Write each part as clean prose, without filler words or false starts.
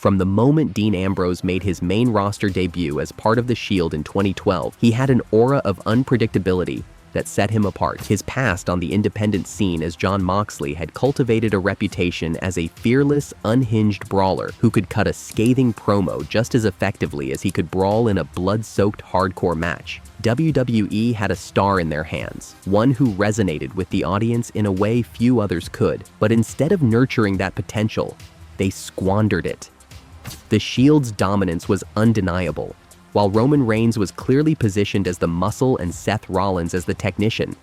From the moment Dean Ambrose made his main roster debut as part of The Shield in 2012, he had an aura of unpredictability that set him apart. His past on the independent scene as Jon Moxley had cultivated a reputation as a fearless, unhinged brawler who could cut a scathing promo just as effectively as he could brawl in a blood-soaked hardcore match. WWE had a star in their hands, one who resonated with the audience in a way few others could, but instead of nurturing that potential, they squandered it. The Shield's dominance was undeniable. While Roman Reigns was clearly positioned as the muscle and Seth Rollins as the technician,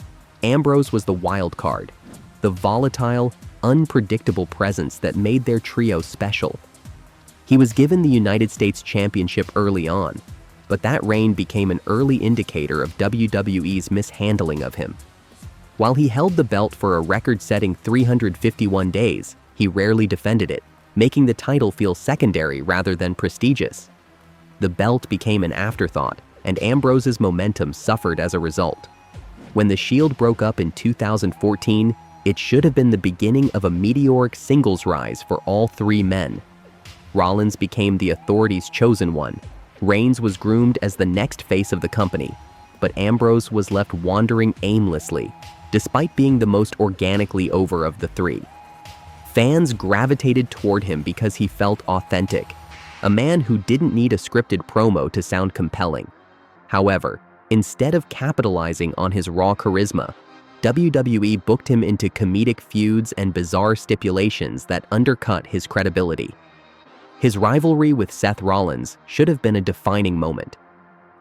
Ambrose was the wild card, the volatile, unpredictable presence that made their trio special. He was given the United States Championship early on, but that reign became an early indicator of WWE's mishandling of him. While he held the belt for a record-setting 351 days, he rarely defended it, making the title feel secondary rather than prestigious. The belt became an afterthought, and Ambrose's momentum suffered as a result. When the Shield broke up in 2014, it should have been the beginning of a meteoric singles rise for all three men. Rollins became the authority's chosen one. Reigns was groomed as the next face of the company, but Ambrose was left wandering aimlessly, despite being the most organically over of the three. Fans gravitated toward him because he felt authentic, a man who didn't need a scripted promo to sound compelling. However, instead of capitalizing on his raw charisma, WWE booked him into comedic feuds and bizarre stipulations that undercut his credibility. His rivalry with Seth Rollins should have been a defining moment.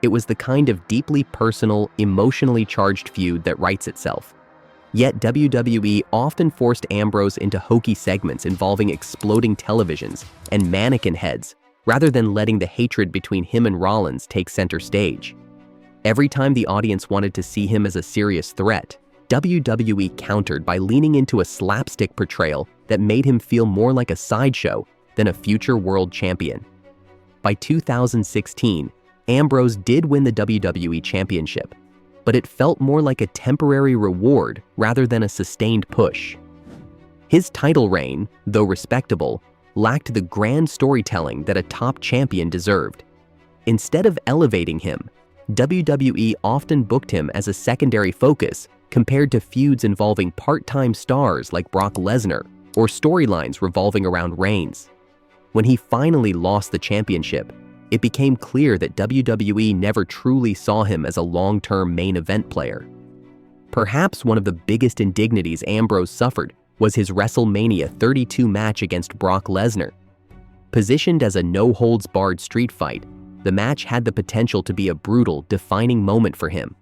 It was the kind of deeply personal, emotionally charged feud that writes itself. Yet WWE often forced Ambrose into hokey segments involving exploding televisions and mannequin heads, rather than letting the hatred between him and Rollins take center stage. Every time the audience wanted to see him as a serious threat, WWE countered by leaning into a slapstick portrayal that made him feel more like a sideshow than a future world champion. By 2016, Ambrose did win the WWE Championship, but it felt more like a temporary reward rather than a sustained push. His title reign, though respectable, lacked the grand storytelling that a top champion deserved. Instead of elevating him, WWE often booked him as a secondary focus compared to feuds involving part-time stars like Brock Lesnar or storylines revolving around Reigns. When he finally lost the championship, it became clear that WWE never truly saw him as a long-term main event player. Perhaps one of the biggest indignities Ambrose suffered was his WrestleMania 32 match against Brock Lesnar. Positioned as a no-holds-barred street fight, the match had the potential to be a brutal, defining moment for him.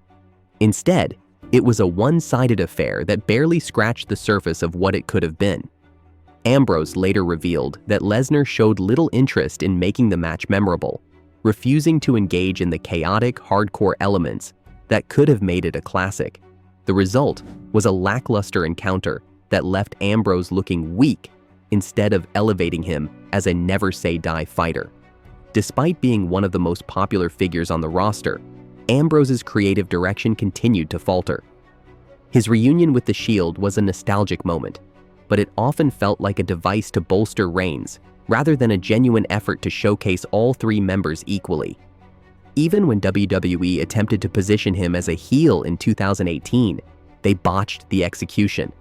Instead, it was a one-sided affair that barely scratched the surface of what it could have been. Ambrose later revealed that Lesnar showed little interest in making the match memorable, refusing to engage in the chaotic, hardcore elements that could have made it a classic. The result was a lackluster encounter that left Ambrose looking weak instead of elevating him as a never-say-die fighter. Despite being one of the most popular figures on the roster, Ambrose's creative direction continued to falter. His reunion with The Shield was a nostalgic moment, but it often felt like a device to bolster Reigns, rather than a genuine effort to showcase all three members equally. Even when WWE attempted to position him as a heel in 2018, they botched the execution.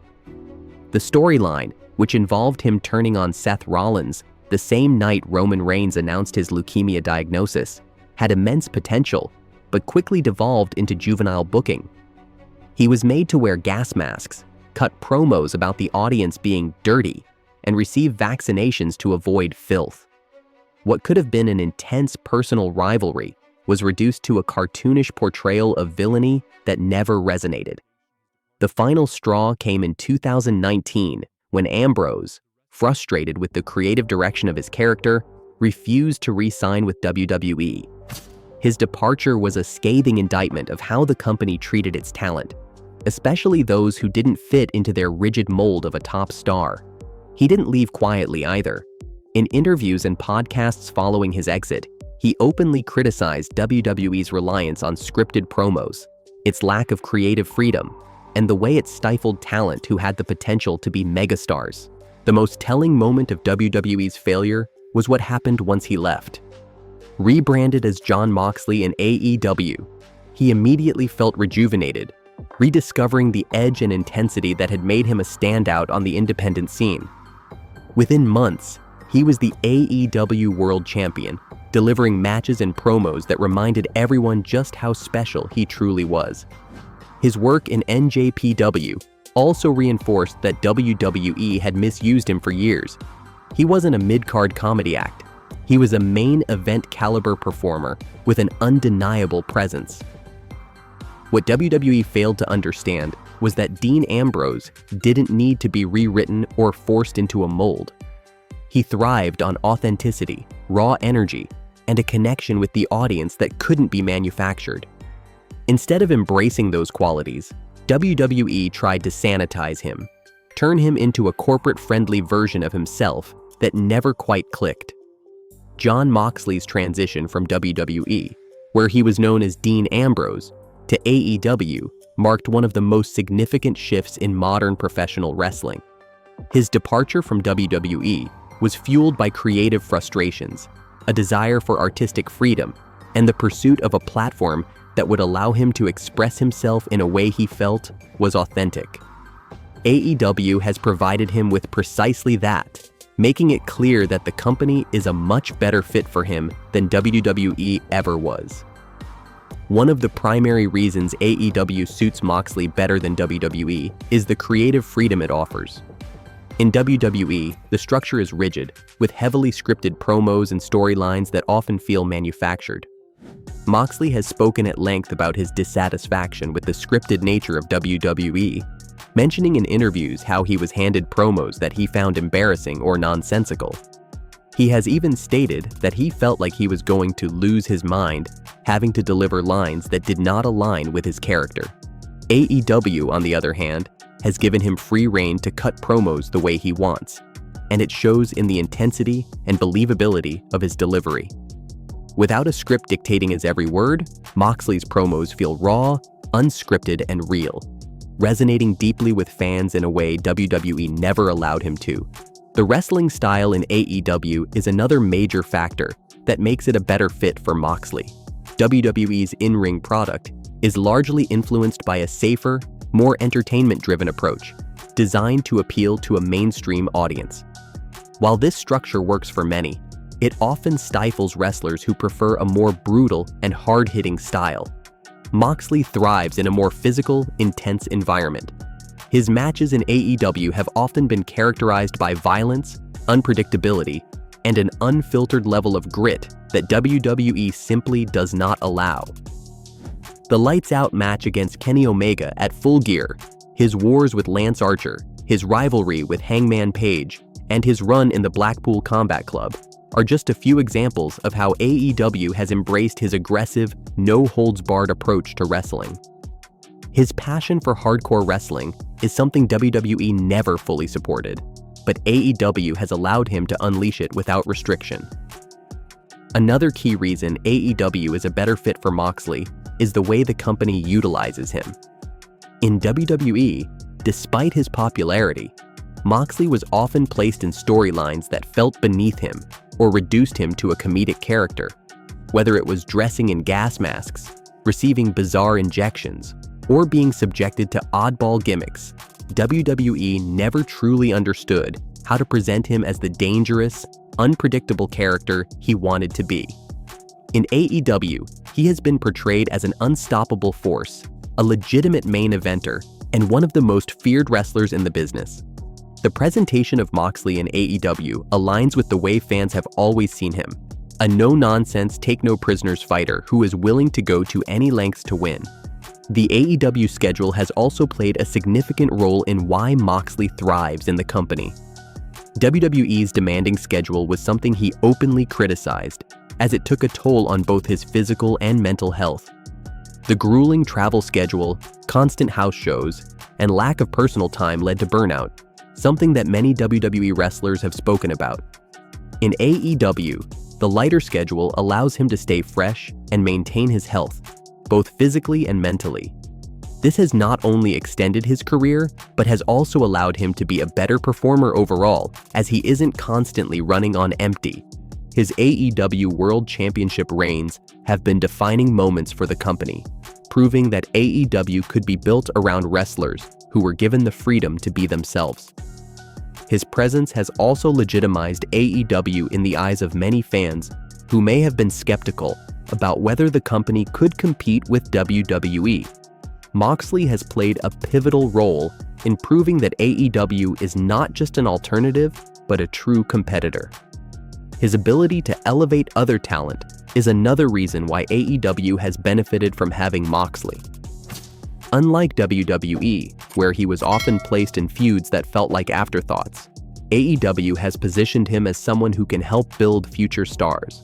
The storyline, which involved him turning on Seth Rollins the same night Roman Reigns announced his leukemia diagnosis, had immense potential, but quickly devolved into juvenile booking. He was made to wear gas masks, cut promos about the audience being dirty, and receive vaccinations to avoid filth. What could have been an intense personal rivalry was reduced to a cartoonish portrayal of villainy that never resonated. The final straw came in 2019 when Ambrose, frustrated with the creative direction of his character, refused to re-sign with WWE. His departure was a scathing indictment of how the company treated its talent, especially those who didn't fit into their rigid mold of a top star. He didn't leave quietly either. In interviews and podcasts following his exit, he openly criticized WWE's reliance on scripted promos, its lack of creative freedom, and the way it stifled talent who had the potential to be megastars. The most telling moment of WWE's failure was what happened once he left. Rebranded as Jon Moxley in AEW, he immediately felt rejuvenated, rediscovering the edge and intensity that had made him a standout on the independent scene. Within months, he was the AEW World Champion, delivering matches and promos that reminded everyone just how special he truly was. His work in NJPW also reinforced that WWE had misused him for years. He wasn't a mid-card comedy act. He was a main event caliber performer with an undeniable presence. What WWE failed to understand was that Dean Ambrose didn't need to be rewritten or forced into a mold. He thrived on authenticity, raw energy, and a connection with the audience that couldn't be manufactured. Instead of embracing those qualities, WWE tried to sanitize him, turn him into a corporate-friendly version of himself that never quite clicked. Jon Moxley's transition from WWE, where he was known as Dean Ambrose, to AEW marked one of the most significant shifts in modern professional wrestling. His departure from WWE was fueled by creative frustrations, a desire for artistic freedom, and the pursuit of a platform that would allow him to express himself in a way he felt was authentic. AEW has provided him with precisely that, making it clear that the company is a much better fit for him than WWE ever was. One of the primary reasons AEW suits Moxley better than WWE is the creative freedom it offers. In WWE, the structure is rigid, with heavily scripted promos and storylines that often feel manufactured. Moxley has spoken at length about his dissatisfaction with the scripted nature of WWE, mentioning in interviews how he was handed promos that he found embarrassing or nonsensical. He has even stated that he felt like he was going to lose his mind, having to deliver lines that did not align with his character. AEW, on the other hand, has given him free rein to cut promos the way he wants, and it shows in the intensity and believability of his delivery. Without a script dictating his every word, Moxley's promos feel raw, unscripted, and real, resonating deeply with fans in a way WWE never allowed him to. The wrestling style in AEW is another major factor that makes it a better fit for Moxley. WWE's in-ring product is largely influenced by a safer, more entertainment-driven approach, designed to appeal to a mainstream audience. While this structure works for many, it often stifles wrestlers who prefer a more brutal and hard-hitting style. Moxley thrives in a more physical, intense environment. His matches in AEW have often been characterized by violence, unpredictability, and an unfiltered level of grit that WWE simply does not allow. The lights-out match against Kenny Omega at Full Gear, his wars with Lance Archer, his rivalry with Hangman Page, and his run in the Blackpool Combat Club are just a few examples of how AEW has embraced his aggressive, no-holds-barred approach to wrestling. His passion for hardcore wrestling is something WWE never fully supported, but AEW has allowed him to unleash it without restriction. Another key reason AEW is a better fit for Moxley is the way the company utilizes him. In WWE, despite his popularity, Moxley was often placed in storylines that felt beneath him or reduced him to a comedic character. Whether it was dressing in gas masks, receiving bizarre injections, or being subjected to oddball gimmicks, WWE never truly understood how to present him as the dangerous, unpredictable character he wanted to be. In AEW, he has been portrayed as an unstoppable force, a legitimate main eventer, and one of the most feared wrestlers in the business. The presentation of Moxley in AEW aligns with the way fans have always seen him, a no-nonsense, take-no-prisoners fighter who is willing to go to any lengths to win. The AEW schedule has also played a significant role in why Moxley thrives in the company. WWE's demanding schedule was something he openly criticized, as it took a toll on both his physical and mental health. The grueling travel schedule, constant house shows, and lack of personal time led to burnout, something that many WWE wrestlers have spoken about. In AEW, the lighter schedule allows him to stay fresh and maintain his health, both physically and mentally. This has not only extended his career, but has also allowed him to be a better performer overall, as he isn't constantly running on empty, His AEW World Championship reigns have been defining moments for the company, proving that AEW could be built around wrestlers who were given the freedom to be themselves. His presence has also legitimized AEW in the eyes of many fans who may have been skeptical about whether the company could compete with WWE. Moxley has played a pivotal role in proving that AEW is not just an alternative, but a true competitor. His ability to elevate other talent is another reason why AEW has benefited from having Moxley. Unlike WWE, where he was often placed in feuds that felt like afterthoughts, AEW has positioned him as someone who can help build future stars.